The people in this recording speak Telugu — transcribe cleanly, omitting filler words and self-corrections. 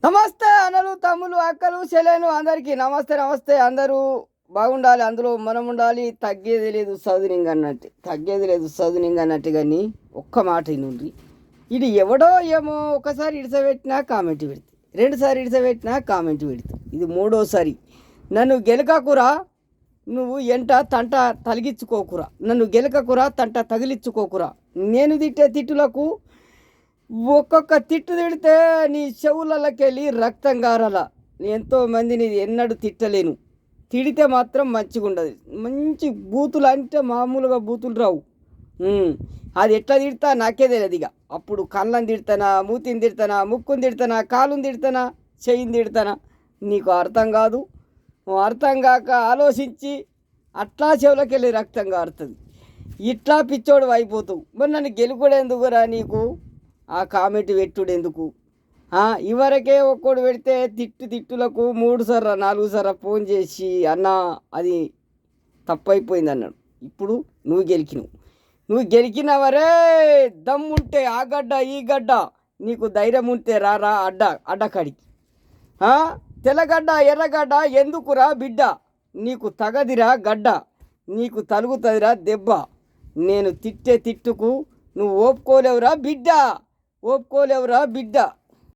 నమస్తే అన్నలు తమ్ములు అక్కలు చెల్లెలు అందరికీ నమస్తే నమస్తే. అందరూ బాగుండాలి, అందులో మనం ఉండాలి. తగ్గేది లేదు చదువునింగ్ అన్నట్టు, తగ్గేది లేదు చదువునింగ్ అన్నట్టు. కానీ ఒక్క మాట నుండి ఇది ఎవడో ఏమో ఒకసారి ఇడిసబెట్టినా కామెంట్ పెడితే, రెండుసారి ఇడిసబెట్టినా కామెంట్ పెడితే, ఇది మూడోసారి. నన్ను గెలకకురా, నువ్వు ఎంట తంట తలిగించుకోకురా, నన్ను గెలకకురా తంట తగిలించుకోకురా. నేను తిట్టే తిట్టులకు ఒక్కొక్క తిట్టు తిడితే నీ చెవులకెళ్ళి రక్తం గారల. ఎంతోమందిని ఎన్నడూ తిట్టలేను, తిడితే మాత్రం మంచిగా ఉండదు. మంచి బూతులు అంటే మామూలుగా బూతులు రావు. అది ఎట్లా తిడతా నాకే తెలియదు. ఇక అప్పుడు కళ్ళని తిడతానా, మూతిని తిడతానా, ముక్కుని తిడతానా, కాలుని తిడతానా, చెయ్యిని తిడతానా నీకు అర్థం కాదు. అర్థం కాక ఆలోచించి అట్లా చెవులకెళ్ళి రక్తం కారుతుంది. ఇట్లా పిచ్చోడు అయిపోతావు. మరి నన్ను గెలుపుడెందుకురా నీకు? ఆ కామెంట్ పెట్టుడు ఎందుకు? ఇవరకే ఒక్కడు పెడితే తిట్టులకు 3 సార్లు 4 సార్లు ఫోన్ చేసి అన్న అది తప్పైపోయింది అన్నాడు. ఇప్పుడు నువ్వు గెలికినవరే. దమ్ముంటే ఆ గడ్డ ఈ గడ్డ, నీకు ధైర్యం ఉంటే రారా అడ్డకాడికి. తెల్లగడ్డ ఎర్రగడ్డ ఎందుకురా బిడ్డ, నీకు తగదిరా గడ్డ, నీకు తలుగుతుందిరా దెబ్బ. నేను తిట్టే తిట్టుకు నువ్వు ఒప్పుకోలేవురా బిడ్డ.